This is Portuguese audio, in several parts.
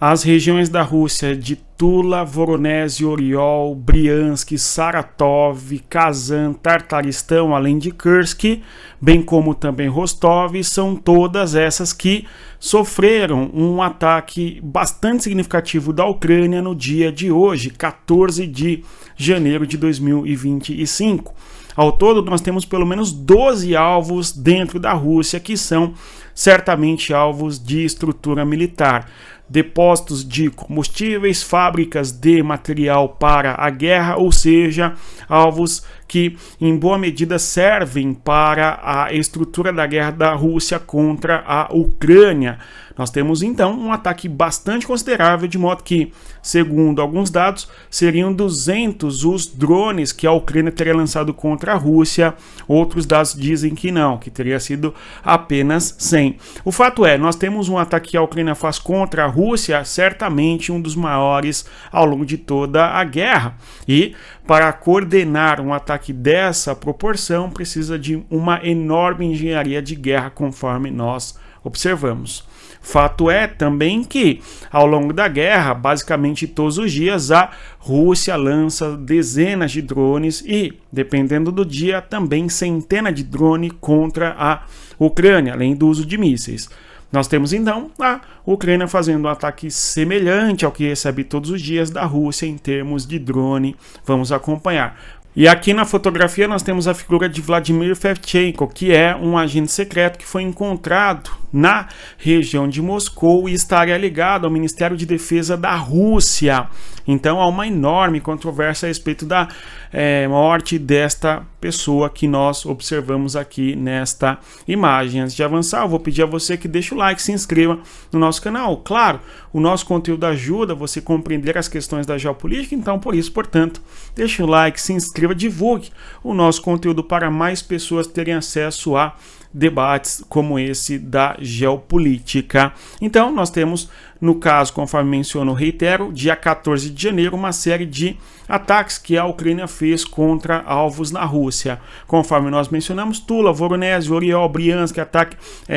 As regiões da Rússia de Tula, Voronezh, Oriol, Briansk, Saratov, Kazan, Tartaristão, além de Kursk, bem como também Rostov, são todas essas que sofreram um ataque bastante significativo da Ucrânia no dia de hoje, 14 de janeiro de 2025. Ao todo, nós temos pelo menos 12 alvos dentro da Rússia que são certamente alvos de estrutura militar. Depósitos de combustíveis, fábricas de material para a guerra, ou seja, alvos que em boa medida servem para a estrutura da guerra da Rússia contra a Ucrânia. Nós temos então um ataque bastante considerável, de modo que, segundo alguns dados, seriam 200 os drones que a Ucrânia teria lançado contra a Rússia. Outros dados dizem que não, que teria sido apenas 100. O fato é, nós temos um ataque que a Ucrânia faz contra a Rússia, certamente um dos maiores ao longo de toda a guerra. E para coordenar um ataque dessa proporção, precisa de uma enorme engenharia de guerra, conforme nós observamos. Fato é também que, ao longo da guerra, basicamente todos os dias, a Rússia lança dezenas de drones e, dependendo do dia, também centenas de drones contra a Ucrânia, além do uso de mísseis. Nós temos então a Ucrânia fazendo um ataque semelhante ao que recebe todos os dias da Rússia em termos de drone. Vamos acompanhar. E aqui na fotografia nós temos a figura de Vladimir Fevchenko, que é um agente secreto que foi encontrado na região de Moscou e estaria ligado ao Ministério de Defesa da Rússia. Então há uma enorme controvérsia a respeito da morte desta pessoa que nós observamos aqui nesta imagem. Antes de avançar, eu vou pedir a você que deixe o like, se inscreva no nosso canal. Claro, o nosso conteúdo ajuda você a compreender as questões da geopolítica, então por isso, portanto, deixe o like, se inscreva, divulgue o nosso conteúdo para mais pessoas terem acesso a debates como esse da geopolítica. Então, nós temos, no caso, conforme menciono, reitero, dia 14 de janeiro, uma série de ataques que a Ucrânia fez contra alvos na Rússia. Conforme nós mencionamos, Tula, Voronezh, Oriol, Briansk, ataque,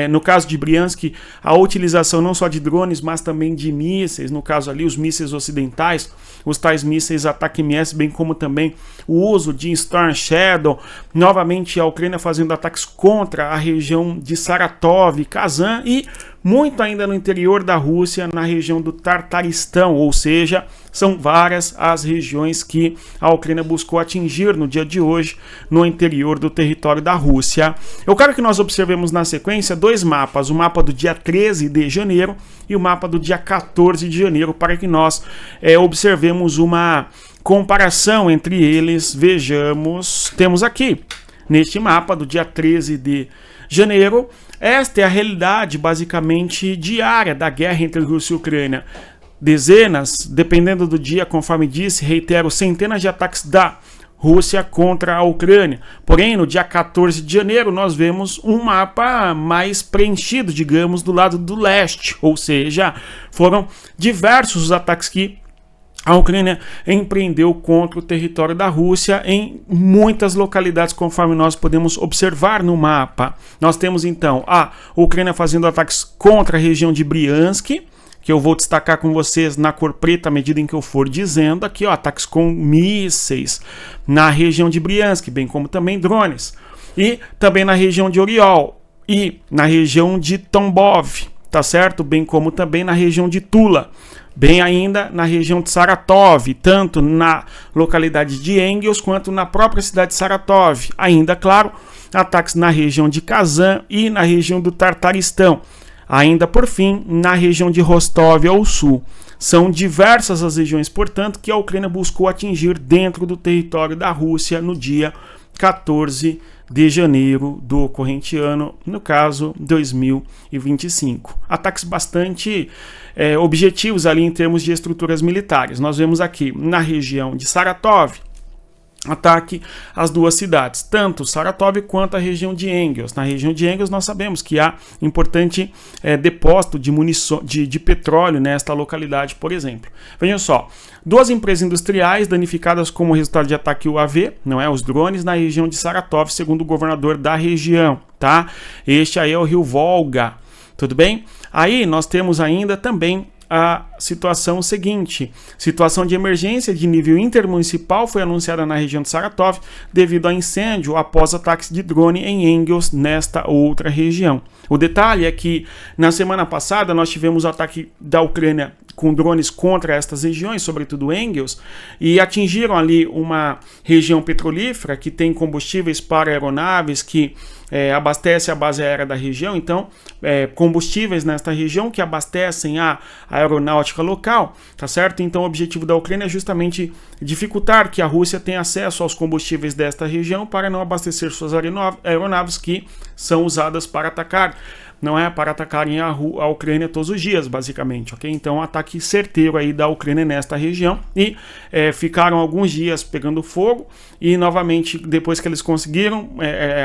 no caso de Briansk, a utilização não só de drones, mas também de mísseis, no caso ali, os mísseis ocidentais, os tais mísseis Ataque-MS, bem como também o uso de Storm Shadow. Novamente, a Ucrânia fazendo ataques contra a região de Saratov, Kazan e muito ainda no interior da Rússia, na região do Tartaristão, ou seja, são várias as regiões que a Ucrânia buscou atingir no dia de hoje no interior do território da Rússia. Eu quero que nós observemos na sequência dois mapas, o mapa do dia 13 de janeiro e o mapa do dia 14 de janeiro, para que nós observemos uma comparação entre eles. Vejamos, temos aqui, neste mapa do dia 13 de janeiro, esta é a realidade basicamente diária da guerra entre Rússia e Ucrânia. Dezenas, dependendo do dia, conforme disse, reitero, centenas de ataques da Rússia contra a Ucrânia. Porém, no dia 14 de janeiro, nós vemos um mapa mais preenchido, digamos, do lado do leste. Ou seja, foram diversos os ataques que a Ucrânia empreendeu contra o território da Rússia em muitas localidades, conforme nós podemos observar no mapa. Nós temos então a Ucrânia fazendo ataques contra a região de Briansk, que eu vou destacar com vocês na cor preta à medida em que eu for dizendo. Aqui, ó, ataques com mísseis na região de Briansk, bem como também drones. E também na região de Oriol e na região de Tambov, tá certo? Bem como também na região de Tula. Bem ainda na região de Saratov, tanto na localidade de Engels quanto na própria cidade de Saratov. Ainda, claro, ataques na região de Kazan e na região do Tartaristão. Ainda, por fim, na região de Rostov ao sul. São diversas as regiões, portanto, que a Ucrânia buscou atingir dentro do território da Rússia no dia 14 de janeiro do corrente ano, no caso 2025. Ataques bastante objetivos ali em termos de estruturas militares. Nós vemos aqui na região de Saratov, ataque às duas cidades, tanto Saratov quanto a região de Engels. Na região de Engels nós sabemos que há importante depósito de munição, de petróleo nesta localidade, por exemplo. Vejam só, duas empresas industriais danificadas como resultado de ataque UAV, não é, os drones, na região de Saratov, segundo o governador da região, tá? Este aí é o rio Volga, tudo bem? Aí nós temos ainda também a situação seguinte: situação de emergência de nível intermunicipal foi anunciada na região de Saratov devido a incêndio após ataques de drone em Engels, nesta outra região. O detalhe é que na semana passada nós tivemos o ataque da Ucrânia com drones contra estas regiões, sobretudo Engels, e atingiram ali uma região petrolífera que tem combustíveis para aeronaves, que abastece a base aérea da região. Então, combustíveis nesta região que abastecem a aeronáutica local, tá certo? Então, o objetivo da Ucrânia é justamente dificultar que a Rússia tenha acesso aos combustíveis desta região para não abastecer suas aeronaves que são usadas para atacar. Não é para atacarem a Ucrânia todos os dias, basicamente, ok? Então, um ataque certeiro aí da Ucrânia nesta região, e ficaram alguns dias pegando fogo, e novamente, depois que eles conseguiram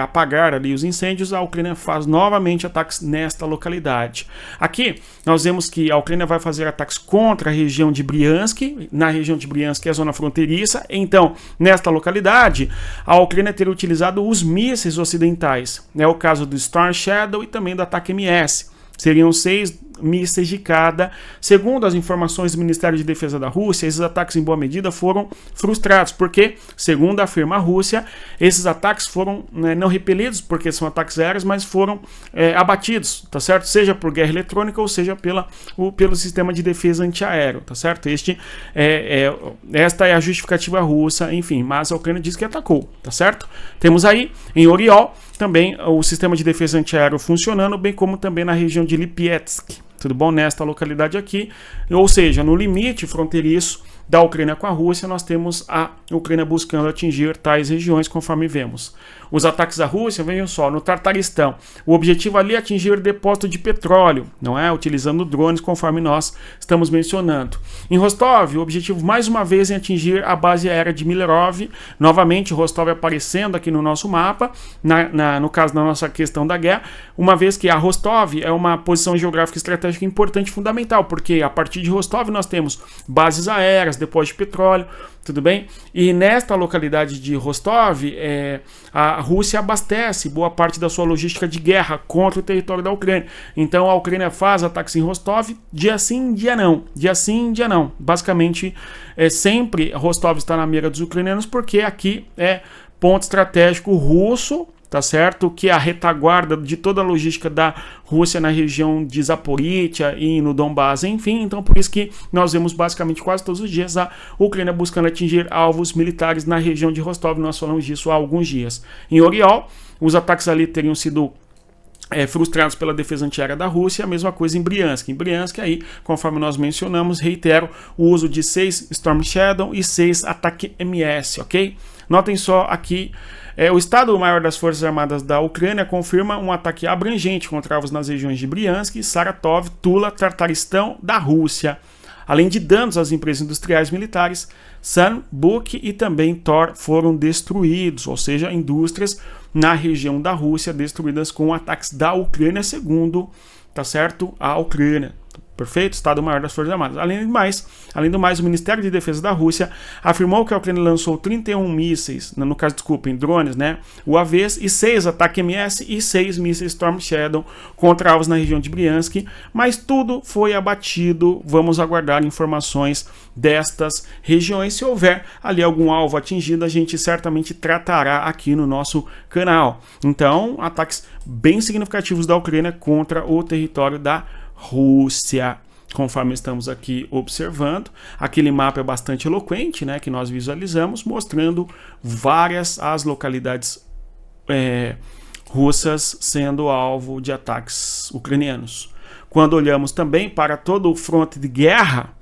apagar ali os incêndios, a Ucrânia faz novamente ataques nesta localidade. Aqui, nós vemos que a Ucrânia vai fazer ataques contra a região de Briansk, na região de Briansk, que é a zona fronteiriça. Então, nesta localidade, a Ucrânia teria utilizado os mísseis ocidentais. É o caso do Storm Shadow e também do ataque MS. Seriam 6 mísseis de cada. Segundo as informações do Ministério de Defesa da Rússia, esses ataques em boa medida foram frustrados, porque, segundo afirma a Rússia, esses ataques foram não repelidos, porque são ataques aéreos, mas foram abatidos, tá certo? Seja por guerra eletrônica ou seja pelo sistema de defesa antiaéreo, tá certo? Esta é a justificativa russa, enfim, mas a Ucrânia diz que atacou, tá certo? Temos aí, em Oriol, também o sistema de defesa antiaéreo funcionando, bem como também na região de Lipetsk, tudo bom? Nesta localidade aqui, ou seja, no limite fronteiriço da Ucrânia com a Rússia, nós temos a Ucrânia buscando atingir tais regiões, conforme vemos. Os ataques da Rússia, vejam só, no Tartaristão, o objetivo ali é atingir depósito de petróleo, não é? Utilizando drones, conforme nós estamos mencionando. Em Rostov, o objetivo mais uma vez é atingir a base aérea de Millerov, novamente Rostov aparecendo aqui no nosso mapa, no caso da nossa questão da guerra, uma vez que a Rostov é uma posição geográfica estratégica importante e fundamental, porque a partir de Rostov nós temos bases aéreas, depósito de petróleo, tudo bem? E nesta localidade de Rostov, a Rússia abastece boa parte da sua logística de guerra contra o território da Ucrânia. Então a Ucrânia faz ataques em Rostov, dia sim, dia não. Dia sim, dia não. Basicamente, sempre Rostov está na mira dos ucranianos, porque aqui é ponto estratégico russo, tá certo? Que é a retaguarda de toda a logística da Rússia na região de Zaporizhia e no Donbás, enfim. Então, por isso que nós vemos basicamente quase todos os dias a Ucrânia buscando atingir alvos militares na região de Rostov. Nós falamos disso há alguns dias. Em Oriol, os ataques ali teriam sido frustrados pela defesa antiaérea da Rússia. A mesma coisa em Briansk. Em Briansk, aí, conforme nós mencionamos, reitero, o uso de 6 Storm Shadow e 6 ataque MS, ok? Notem só aqui, o Estado-Maior das Forças Armadas da Ucrânia confirma um ataque abrangente contra alvos nas regiões de Briansk, Saratov, Tula, Tartaristão da Rússia, além de danos às empresas industriais militares. Sun, Buk e também Tor foram destruídos, ou seja, indústrias na região da Rússia destruídas com ataques da Ucrânia, segundo, tá certo, a Ucrânia. Perfeito? Estado-Maior das Forças Armadas. Além do mais, o Ministério de Defesa da Rússia afirmou que a Ucrânia lançou 31 mísseis, no caso, desculpem, drones, né? UAVs e 6 ataque MS e 6 mísseis Storm Shadow contra alvos na região de Briansk, mas tudo foi abatido. Vamos aguardar informações destas regiões. Se houver ali algum alvo atingido, a gente certamente tratará aqui no nosso canal. Então, ataques bem significativos da Ucrânia contra o território da Rússia, conforme estamos aqui observando. Aquele mapa é bastante eloquente, né, que nós visualizamos, mostrando várias as localidades russas sendo alvo de ataques ucranianos. Quando olhamos também para todo o fronte de guerra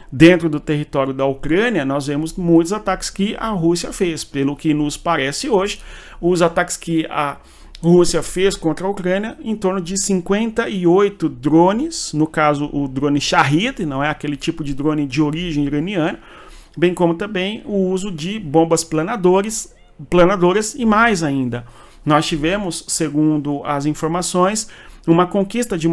dentro do território da Ucrânia, nós vemos muitos ataques que a Rússia fez. Pelo que nos parece hoje, os ataques que a Rússia fez contra a Ucrânia, em torno de 58 drones, no caso o drone Shahid, não é aquele tipo de drone de origem iraniana, bem como também o uso de bombas planadoras e mais ainda. Nós tivemos, segundo as informações, uma conquista de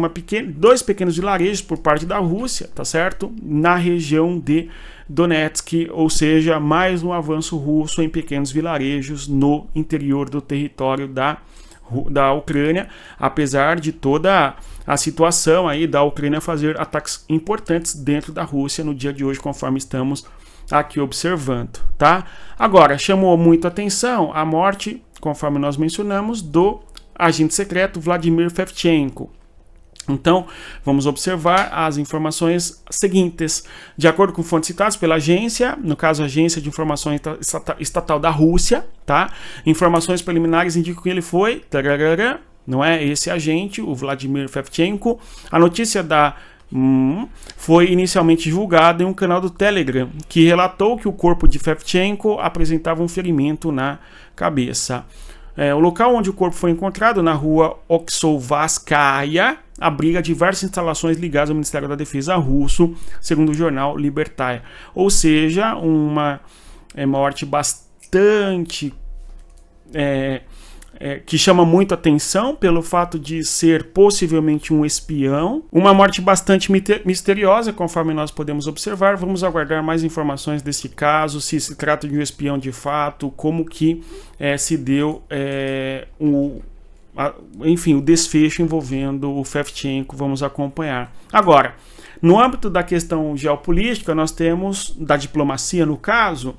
dois pequenos vilarejos por parte da Rússia, tá certo? Na região de Donetsk, ou seja, mais um avanço russo em pequenos vilarejos no interior do território da da Ucrânia, apesar de toda a situação aí da Ucrânia fazer ataques importantes dentro da Rússia no dia de hoje, conforme estamos aqui observando, tá? Agora, chamou muito atenção a morte, conforme nós mencionamos, do agente secreto Vladimir Fevchenko. Então, vamos observar as informações seguintes. De acordo com fontes citadas pela agência, no caso a Agência de Informações Estatal da Rússia, tá? Informações preliminares indicam que ele foi, não é esse agente, o Vladimir Fevchenko. A notícia foi inicialmente divulgada em um canal do Telegram, que relatou que o corpo de Fevchenko apresentava um ferimento na cabeça. O local onde o corpo foi encontrado, na rua Oksovskaya, abriga diversas instalações ligadas ao Ministério da Defesa russo, segundo o jornal Libertaya. Ou seja, uma morte bastante que chama muito atenção pelo fato de ser possivelmente um espião. Uma morte bastante misteriosa, conforme nós podemos observar. Vamos aguardar mais informações desse caso, se se trata de um espião de fato, como que se deu o desfecho envolvendo o Fevchenko. Vamos acompanhar. Agora, no âmbito da questão geopolítica, nós temos, da diplomacia no caso,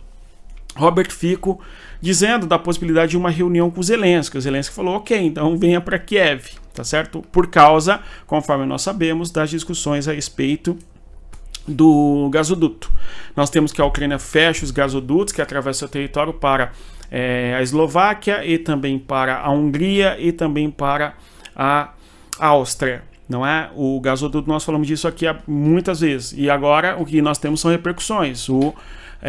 Robert Fico dizendo da possibilidade de uma reunião com o Zelensky. O Zelensky falou, ok, então venha para Kiev, tá certo? Por causa, conforme nós sabemos, das discussões a respeito do gasoduto. Nós temos que a Ucrânia feche os gasodutos que atravessam o território para a Eslováquia e também para a Hungria e também para a Áustria. Não é? O gasoduto, nós falamos disso aqui muitas vezes. E agora o que nós temos são repercussões. O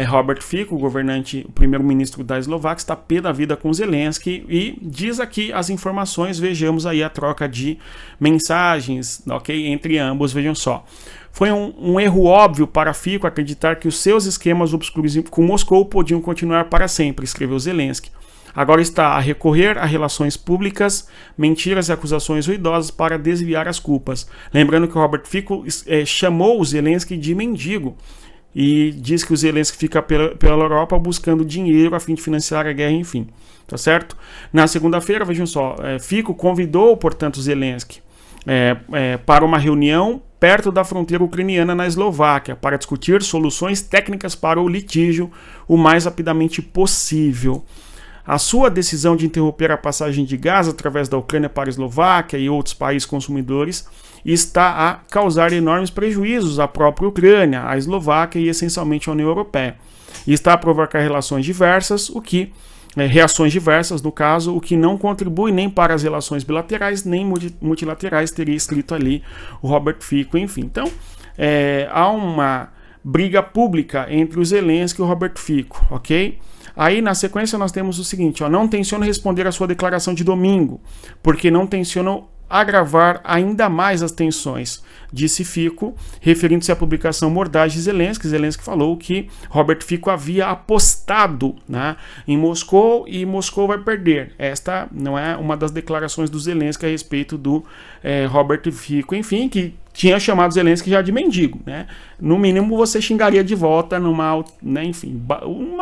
Robert Fico, o primeiro-ministro da Eslováquia, está pé da vida com Zelensky e diz aqui as informações. Vejamos aí a troca de mensagens, ok? Entre ambos, vejam só. Foi um erro óbvio para Fico acreditar que os seus esquemas obscuros com Moscou podiam continuar para sempre, escreveu Zelensky. Agora está a recorrer a relações públicas, mentiras e acusações ruidosas para desviar as culpas. Lembrando que o Robert Fico chamou o Zelensky de mendigo e diz que o Zelensky fica pela Europa buscando dinheiro a fim de financiar a guerra, enfim. Tá certo? Na segunda-feira, vejam só, Fico convidou, portanto, Zelensky para uma reunião perto da fronteira ucraniana na Eslováquia para discutir soluções técnicas para o litígio o mais rapidamente possível. A sua decisão de interromper a passagem de gás através da Ucrânia para a Eslováquia e outros países consumidores está a causar enormes prejuízos à própria Ucrânia, à Eslováquia e essencialmente à União Europeia. E está a provocar reações diversas, no caso, o que não contribui nem para as relações bilaterais nem multilaterais, teria escrito ali o Robert Fico, enfim. Então, há uma briga pública entre o Zelensky e o Robert Fico, ok? Aí, na sequência, nós temos o seguinte, não tenciono responder a sua declaração de domingo, porque não tenciono agravar ainda mais as tensões, disse Fico, referindo-se à publicação mordaz de Zelensky. Zelensky falou que Robert Fico havia apostado, né, em Moscou e Moscou vai perder. Esta não é uma das declarações do Zelensky a respeito do Robert Fico, enfim, que tinha chamado Zelensky já de mendigo, né? No mínimo você xingaria de volta um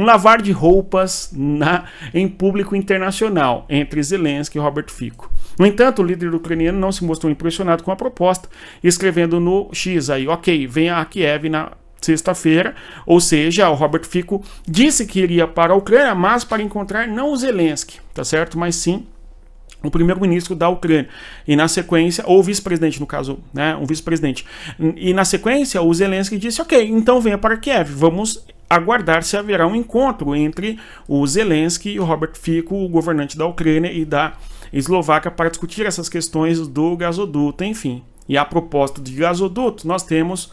lavar de roupas em público internacional entre Zelensky e Robert Fico. No entanto, o líder ucraniano não se mostrou impressionado com a proposta, escrevendo no X aí, ok, venha a Kiev na sexta-feira, ou seja, o Robert Fico disse que iria para a Ucrânia, mas para encontrar não o Zelensky, tá certo? Mas sim o primeiro-ministro da Ucrânia, e na sequência, ou o vice-presidente no caso, né, um vice-presidente, e na sequência o Zelensky disse, ok, então venha para Kiev, vamos aguardar se haverá um encontro entre o Zelensky e o Robert Fico, o governante da Ucrânia e da Eslováquia, para discutir essas questões do gasoduto, enfim. E a propósito de gasoduto, nós temos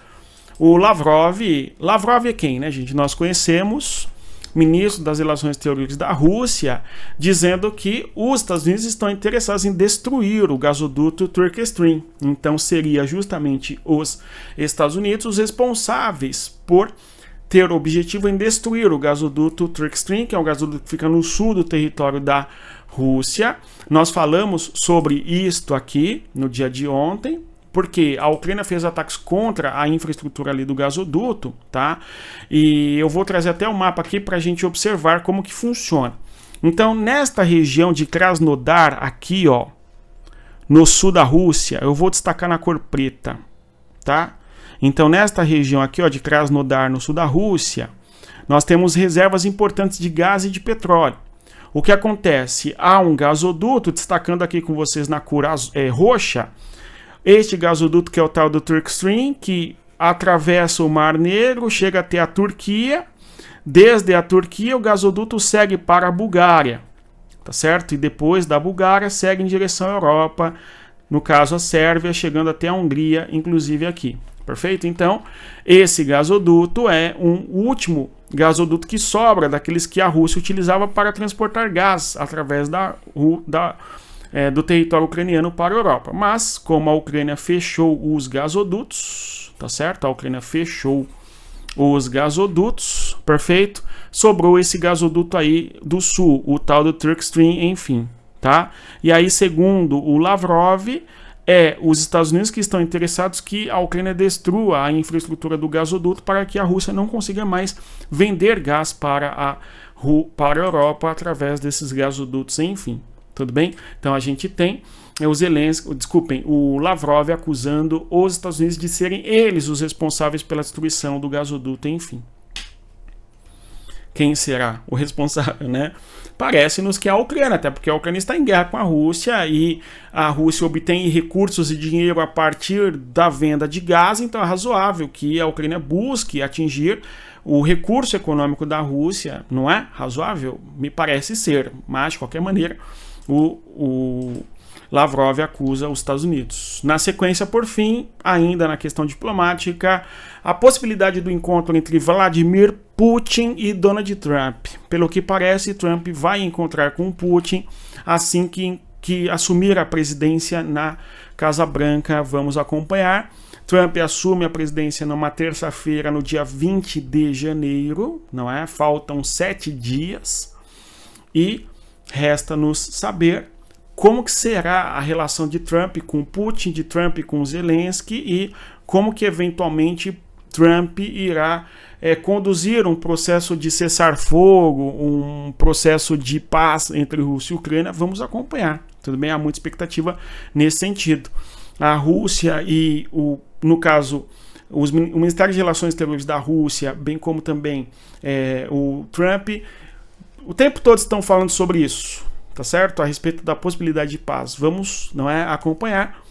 o Lavrov. Lavrov é quem, né, gente? Nós conhecemos, ministro das Relações Exteriores da Rússia, dizendo que os Estados Unidos estão interessados em destruir o gasoduto Turk Stream. Então seria justamente os Estados Unidos os responsáveis por ter o objetivo em destruir o gasoduto Turk Stream, que é um gasoduto que fica no sul do território da Rússia. Nós falamos sobre isto aqui no dia de ontem, porque a Ucrânia fez ataques contra a infraestrutura ali do gasoduto, tá? E eu vou trazer até um mapa aqui para a gente observar como que funciona. Então, nesta região de Krasnodar, aqui, ó, no sul da Rússia, eu vou destacar na cor preta, tá? Então, nesta região aqui, ó, de Krasnodar, no sul da Rússia, nós temos reservas importantes de gás e de petróleo. O que acontece? Há um gasoduto, destacando aqui com vocês na cor roxa, este gasoduto que é o tal do Turk Stream, que atravessa o Mar Negro, chega até a Turquia. Desde a Turquia, o gasoduto segue para a Bulgária, tá certo? E depois da Bulgária, segue em direção à Europa, no caso a Sérvia, chegando até a Hungria, inclusive aqui. Perfeito? Então, esse gasoduto é um último gasoduto que sobra daqueles que a Rússia utilizava para transportar gás através do território ucraniano para a Europa. Mas, como a Ucrânia fechou os gasodutos, tá certo? A Ucrânia fechou os gasodutos, perfeito? Sobrou esse gasoduto aí do sul, o tal do Turk Stream, enfim, tá? E aí, segundo o Lavrov, os Estados Unidos que estão interessados que a Ucrânia destrua a infraestrutura do gasoduto para que a Rússia não consiga mais vender gás para a Europa através desses gasodutos, enfim. Tudo bem? Então a gente tem o Lavrov acusando os Estados Unidos de serem eles os responsáveis pela destruição do gasoduto, enfim. Quem será o responsável, né? Parece-nos que é a Ucrânia, até porque a Ucrânia está em guerra com a Rússia e a Rússia obtém recursos e dinheiro a partir da venda de gás, então é razoável que a Ucrânia busque atingir o recurso econômico da Rússia, não é? Razoável? Me parece ser, mas de qualquer maneira o Lavrov acusa os Estados Unidos. Na sequência, por fim, ainda na questão diplomática, a possibilidade do encontro entre Vladimir Putin e Donald Trump. Pelo que parece, Trump vai encontrar com Putin assim que assumir a presidência na Casa Branca. Vamos acompanhar. Trump assume a presidência numa terça-feira, no dia 20 de janeiro, não é? Faltam 7 dias e resta-nos saber como que será a relação de Trump com Putin, de Trump com Zelensky e como que eventualmente Trump irá conduzir um processo de cessar-fogo, um processo de paz entre Rússia e Ucrânia. Vamos acompanhar, tudo bem? Há muita expectativa nesse sentido. A Rússia e, no caso, o Ministério de Relações Exteriores da Rússia, bem como também o Trump, o tempo todo estão falando sobre isso, tá certo? A respeito da possibilidade de paz. Vamos, acompanhar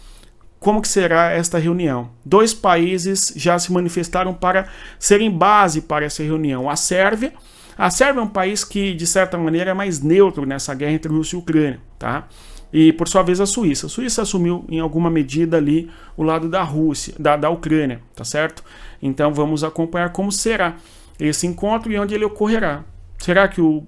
como que será esta reunião. 2 países já se manifestaram para serem base para essa reunião. A Sérvia é um país que, de certa maneira, é mais neutro nessa guerra entre Rússia e Ucrânia, tá? E, por sua vez, a Suíça. A Suíça assumiu, em alguma medida, ali o lado da Rússia, da Ucrânia, tá certo? Então, vamos acompanhar como será esse encontro e onde ele ocorrerá. Será que o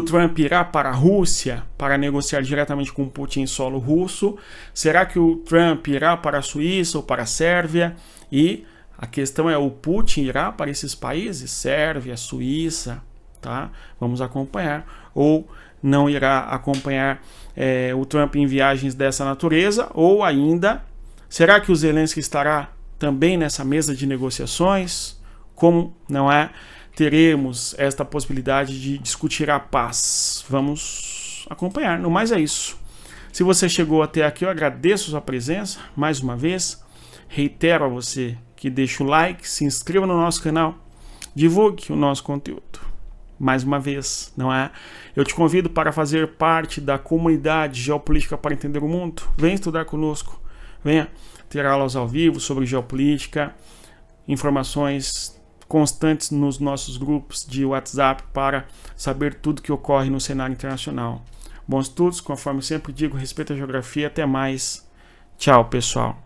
Trump irá para a Rússia para negociar diretamente com Putin em solo russo? Será que o Trump irá para a Suíça ou para a Sérvia? E a questão é, o Putin irá para esses países? Sérvia, Suíça, tá? Vamos acompanhar. Ou não irá acompanhar o Trump em viagens dessa natureza? Ou ainda, será que o Zelensky estará também nessa mesa de negociações? Como teremos esta possibilidade de discutir a paz? Vamos acompanhar. No mais é isso. Se você chegou até aqui, eu agradeço a sua presença mais uma vez. Reitero a você que deixe o like, se inscreva no nosso canal, divulgue o nosso conteúdo. Mais uma vez, eu te convido para fazer parte da comunidade Geopolítica para Entender o Mundo. Venha estudar conosco. Venha ter aulas ao vivo sobre geopolítica, informações constantes nos nossos grupos de WhatsApp para saber tudo que ocorre no cenário internacional. Bons estudos, conforme sempre digo, respeito à geografia. Até mais. Tchau, pessoal.